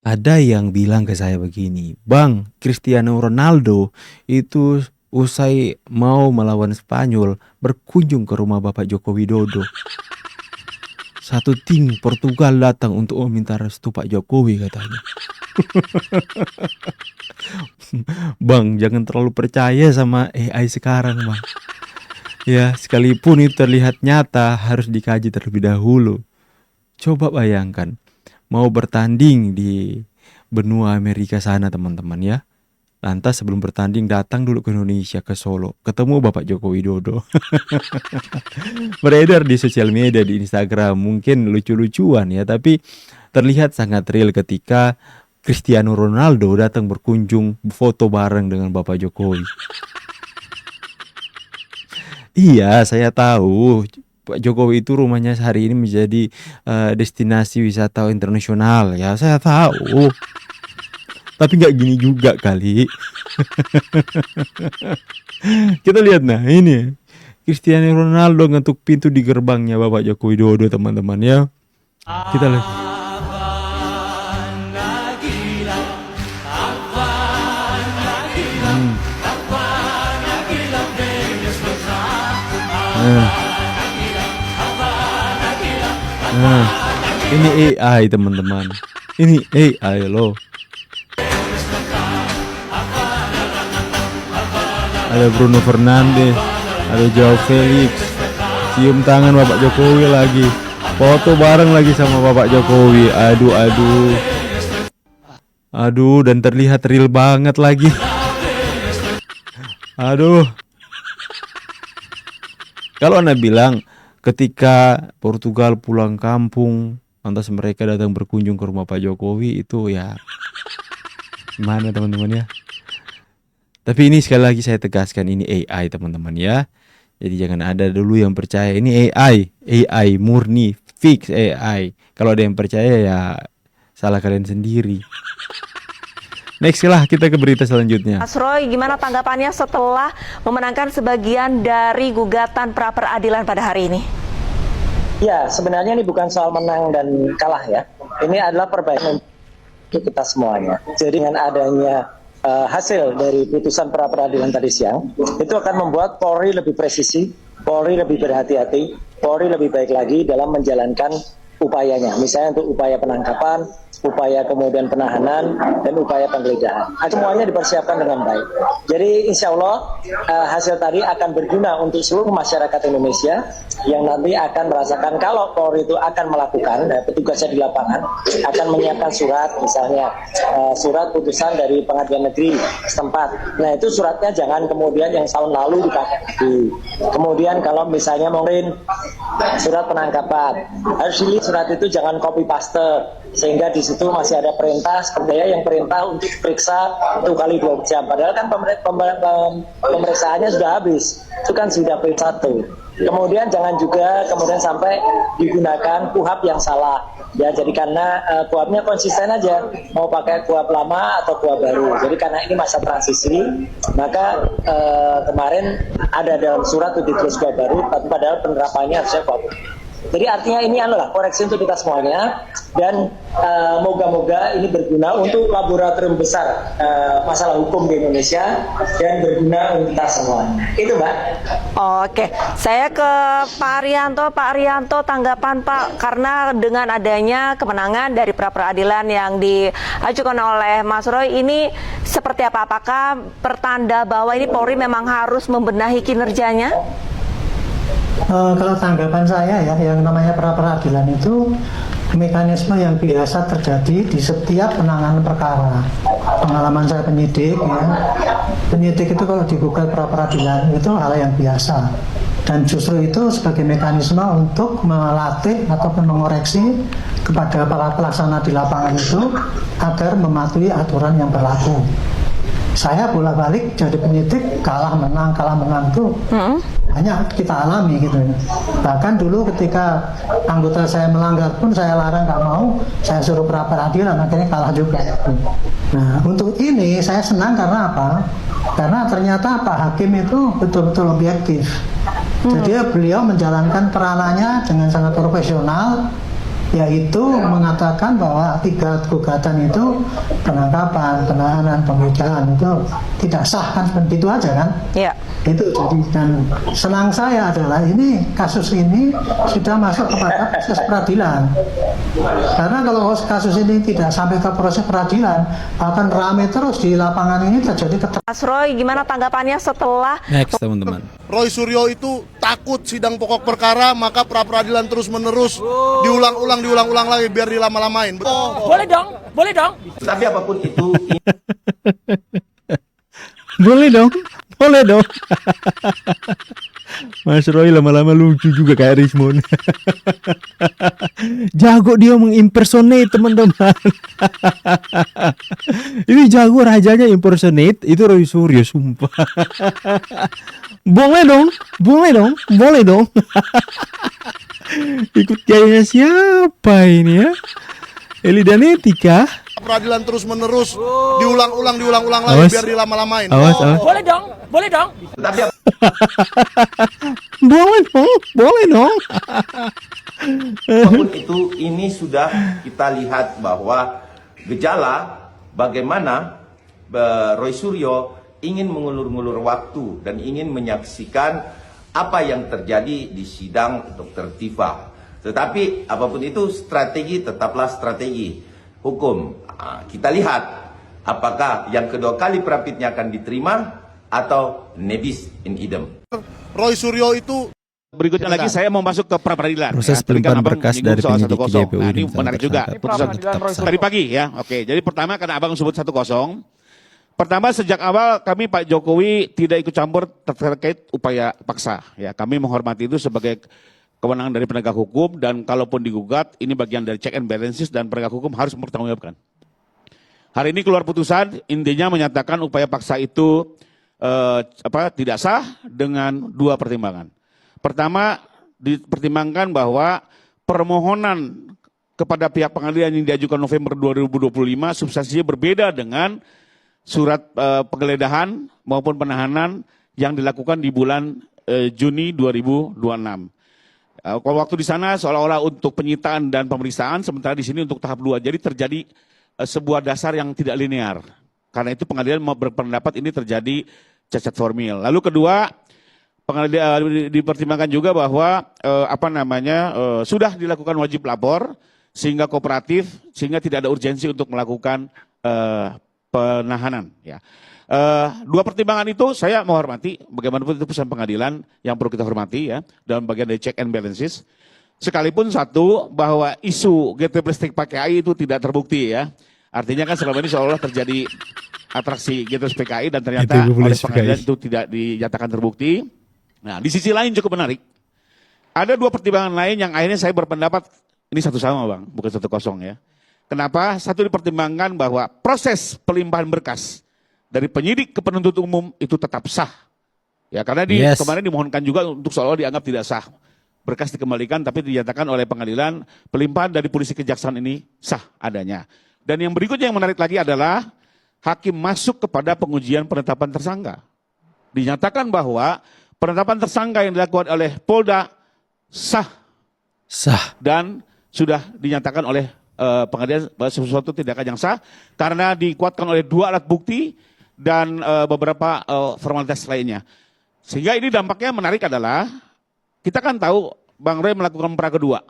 Ada yang bilang ke saya begini, Bang, Cristiano Ronaldo itu usai mau melawan Spanyol berkunjung ke rumah Bapak Joko Widodo. Satu tim Portugal datang untuk meminta restu Pak Jokowi katanya. Bang, jangan terlalu percaya sama AI sekarang, Bang. Ya, sekalipun itu terlihat nyata, harus dikaji terlebih dahulu. Coba bayangkan, mau bertanding di benua Amerika sana, teman-teman ya. Lantas sebelum bertanding datang dulu ke Indonesia, ke Solo, ketemu Bapak Joko Widodo. Beredar di sosial media, di Instagram, mungkin lucu-lucuan ya, tapi terlihat sangat real ketika Cristiano Ronaldo datang berkunjung foto bareng dengan Bapak Jokowi. Iya, saya tahu. Pak Jokowi itu rumahnya hari ini menjadi destinasi wisata internasional ya, saya tahu. Tapi nggak gini juga kali. Kita lihat nah ini Cristiano Ronaldo ngetuk pintu di gerbangnya Bapak Joko Widodo, teman-teman ya. Kita lihat. Hmm. Nah, nah, ini AI teman-teman. Ini AI loh. Ada Bruno Fernandes, ada Joao Felix, cium tangan Bapak Jokowi lagi, foto bareng lagi sama Bapak Jokowi. Aduh, aduh, aduh, dan terlihat real banget lagi. Aduh, kalau Anda bilang ketika Portugal pulang kampung, lantas mereka datang berkunjung ke rumah Pak Jokowi, itu ya gimana teman-teman ya. Tapi ini sekali lagi saya tegaskan, ini AI teman-teman ya. Jadi jangan ada dulu yang percaya ini AI murni, fix AI. Kalau ada yang percaya ya salah kalian sendiri. Next lah kita ke berita selanjutnya. Mas Roy, gimana tanggapannya setelah memenangkan sebagian dari gugatan pra peradilan pada hari ini? Ya, sebenarnya ini bukan soal menang dan kalah ya. Ini adalah perbaikan untuk kita semuanya. Jadi dengan adanya hasil dari putusan pra peradilan tadi siang, itu akan membuat Polri lebih presisi, Polri lebih berhati-hati, Polri lebih baik lagi dalam menjalankan upayanya. Misalnya untuk upaya penangkapan, upaya kemudian penahanan, dan upaya penggeledahan. Semuanya dipersiapkan dengan baik. Jadi insya Allah hasil tadi akan berguna untuk seluruh masyarakat Indonesia yang nanti akan merasakan kalau Polri itu akan melakukan, petugasnya di lapangan akan menyiapkan surat, misalnya surat putusan dari pengadilan negeri setempat. Nah itu suratnya jangan kemudian yang tahun lalu dipakai lagi. Kemudian kalau misalnya mungkin surat penangkapan, harus dilihat surat itu jangan copy paste, sehingga di situ masih ada perintah seperti yang perintah untuk periksa 1 kali 2 jam. Padahal kan pemeriksaannya sudah habis, itu kan sudah P1. Kemudian jangan juga kemudian sampai digunakan KUHP yang salah. Ya, jadi karena KUHP-nya konsisten aja, mau pakai KUHP lama atau KUHP baru. Jadi karena ini masa transisi, maka kemarin ada dalam surat itu ditulis KUHP baru, tapi padahal penerapannya harusnya KUHP. Jadi artinya ini adalah koreksi untuk kita semuanya, dan moga-moga ini berguna untuk laboratorium besar masalah hukum di Indonesia dan berguna untuk kita semuanya. Itu Mbak. Oke, saya ke Pak Arianto. Pak Arianto, tanggapan Pak, karena dengan adanya kemenangan dari pra peradilan yang diajukan oleh Mas Roy ini seperti apa? Apakah pertanda bahwa ini Polri memang harus membenahi kinerjanya? Kalau tanggapan saya ya, yang namanya pra peradilan itu mekanisme yang biasa terjadi di setiap penanganan perkara. Pengalaman saya penyidik ya, penyidik itu kalau digugat pra peradilan itu hal yang biasa, dan justru itu sebagai mekanisme untuk melatih ataupun mengoreksi kepada para pelaksana di lapangan itu agar mematuhi aturan yang berlaku. Saya bolak-balik jadi penyidik, kalah menang itu hanya kita alami gitu ya. Bahkan dulu ketika anggota saya melanggar pun saya larang, nggak mau, saya suruh pra peradilan, akhirnya kalah juga. Nah untuk ini saya senang karena apa? Karena ternyata Pak Hakim itu betul-betul objektif. Jadi beliau menjalankan peranannya dengan sangat profesional, yaitu mengatakan bahwa 3 gugatan itu penangkapan, penahanan, penggeledahan itu tidak sah, kan seperti itu aja kan? Ya. Itu jadi, dan senang saya adalah ini kasus ini sudah masuk kepada proses peradilan. Karena kalau kasus ini tidak sampai ke proses peradilan, akan ramai terus di lapangan ini terjadi Mas Roy, gimana tanggapannya setelah Next teman-teman. Roy Suryo itu takut sidang pokok perkara, maka pra-peradilan terus-menerus diulang-ulang lagi biar dilama-lamain. Boleh dong. Tapi apapun itu, Boleh dong. Mas Roy lama-lama lucu juga kayak Rismon. Jago dia mengimpersonate teman-teman. Ini jago rajanya impersonate, itu Roy Suryo sumpah. Boleh dong. Ikut gayanya siapa ini ya? Eli Danetika. Peradilan terus-menerus diulang-ulang lagi Awas. biar dilama-lamain. Awas. Boleh dong. tapi Boleh dong. apapun itu, ini sudah kita lihat bahwa gejala bagaimana Roy Suryo ingin mengulur-ngulur waktu dan ingin menyaksikan apa yang terjadi di sidang Dr. Tifa. Tetapi apapun itu, strategi tetaplah strategi hukum. Kita lihat apakah yang kedua kali prapitnya akan diterima atau nebis in idem. Roy Suryo itu Berikutnya lagi saya mau masuk ke pra-peradilan. Proses Tadi kan pelimpahan Abang berkas menyinggung dari soal penyidik 1-0. JPU Nah, ini dan menarik juga. putusan tetap sah. Tadi pagi ya. Oke, jadi pertama karena Abang sebut 1-0. Pertama, sejak awal kami Pak Jokowi tidak ikut campur terkait upaya paksa. Ya, kami menghormati itu sebagai kewenangan dari penegak hukum, dan kalaupun digugat ini bagian dari check and balances dan penegak hukum harus mempertanggungjawabkan. Hari ini keluar putusan, intinya menyatakan upaya paksa itu tidak sah dengan 2 pertimbangan. Pertama, dipertimbangkan bahwa permohonan kepada pihak pengadilan yang diajukan November 2025 substansinya berbeda dengan surat penggeledahan maupun penahanan yang dilakukan di bulan Juni 2026. Kalau waktu di sana seolah-olah untuk penyitaan dan pemeriksaan, sementara di sini untuk tahap 2. Jadi terjadi sebuah dasar yang tidak linear. Karena itu pengadilan berpendapat ini terjadi cacat formil. Lalu kedua, pengadilan dipertimbangkan juga bahwa sudah dilakukan wajib lapor sehingga kooperatif, sehingga tidak ada urgensi untuk melakukan penahanan. Ya. 2 pertimbangan itu saya menghormati, bagaimanapun itu putusan pengadilan yang perlu kita hormati ya, dalam bagian dari check and balances. Sekalipun satu, bahwa isu gateway listrik PKI itu tidak terbukti ya. Artinya kan selama ini seolah-olah terjadi atraksi gateway PKI dan ternyata oleh pengadilan itu tidak dinyatakan terbukti. Nah, di sisi lain cukup menarik. Ada 2 pertimbangan lain yang akhirnya saya berpendapat ini 1-1 Bang, bukan 1-0 ya. Kenapa? Satu, dipertimbangkan bahwa proses pelimpahan berkas dari penyidik ke penuntut umum itu tetap sah. Ya, karena kemarin dimohonkan juga untuk seolah dianggap tidak sah. Berkas dikembalikan tapi dinyatakan oleh pengadilan pelimpahan dari polisi kejaksaan ini sah adanya. Dan yang berikutnya yang menarik lagi adalah hakim masuk kepada pengujian penetapan tersangka. Dinyatakan bahwa penetapan tersangka yang dilakukan oleh Polda sah dan sudah dinyatakan oleh pengadilan sesuatu tindakan yang sah karena dikuatkan oleh 2 alat bukti dan beberapa formalitas lainnya. Sehingga ini dampaknya menarik adalah kita kan tahu Bang Roy melakukan pra kedua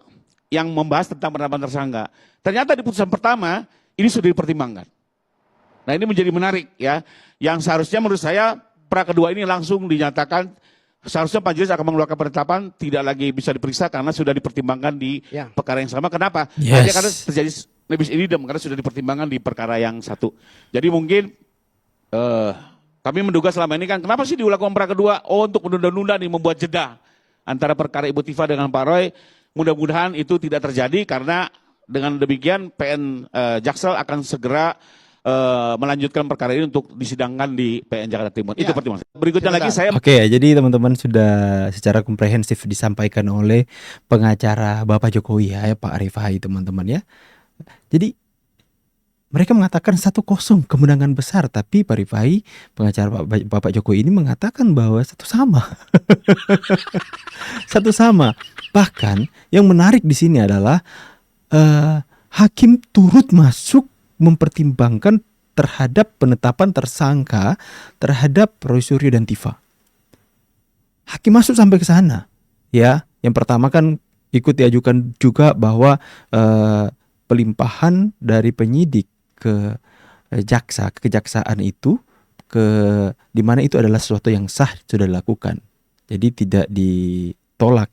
yang membahas tentang penetapan tersangka. Ternyata di putusan pertama ini sudah dipertimbangkan. Nah, ini menjadi menarik ya. Yang seharusnya menurut saya pra kedua ini langsung dinyatakan seharusnya majelis akan mengeluarkan penetapan tidak lagi bisa diperiksa karena sudah dipertimbangkan di perkara yang sama. Kenapa? Hanya karena terjadi nebis in idem karena sudah dipertimbangkan di perkara yang satu. Jadi mungkin kami menduga selama ini kan kenapa sih dilakukan pra kedua? Oh, untuk menunda-nunda nih, membuat jeda antara perkara Ibu Tifa dengan Pak Roy. Mudah-mudahan itu tidak terjadi karena dengan demikian PN Jaksel akan segera melanjutkan perkara ini untuk disidangkan di PN Jakarta Timur. Itu pertimbangan. Berikutnya lagi saya Jadi teman-teman sudah secara komprehensif disampaikan oleh pengacara Bapak Jokowi ya Pak Rifai teman-teman ya. Jadi mereka mengatakan 1-0 kemenangan besar, tapi Pak Rifai, pengacara Bapak Jokowi ini mengatakan bahwa 1-1. 1-1. Bahkan yang menarik di sini adalah hakim turut masuk mempertimbangkan terhadap penetapan tersangka terhadap Roy Suryo dan Tifa. Hakim masuk sampai ke sana. Ya, yang pertama kan ikut diajukan juga bahwa pelimpahan dari penyidik ke jaksa, ke kejaksaan itu di mana itu adalah sesuatu yang sah sudah dilakukan. Jadi tidak ditolak,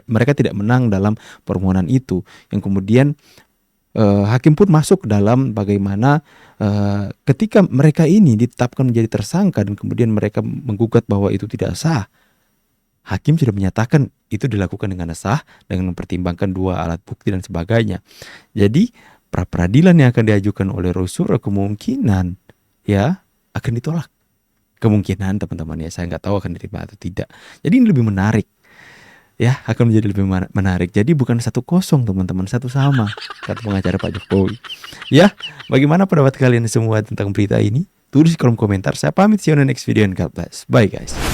mereka tidak menang dalam permohonan itu. Yang kemudian hakim pun masuk dalam bagaimana ketika mereka ini ditetapkan menjadi tersangka dan kemudian mereka menggugat bahwa itu tidak sah. Hakim sudah menyatakan itu dilakukan dengan sah dengan mempertimbangkan 2 alat bukti dan sebagainya. Jadi pra peradilan yang akan diajukan oleh Roy Suryo kemungkinan ya akan ditolak. Kemungkinan teman-teman ya, saya nggak tahu akan diterima atau tidak. Jadi ini lebih menarik. Ya, akan menjadi lebih menarik. Jadi bukan 1-0 teman-teman, 1-1 kata pengacara Pak Jokowi. Ya, bagaimana pendapat kalian semua tentang berita ini? Tulis di kolom komentar. Saya pamit, see you on the next video and God bless. Bye guys.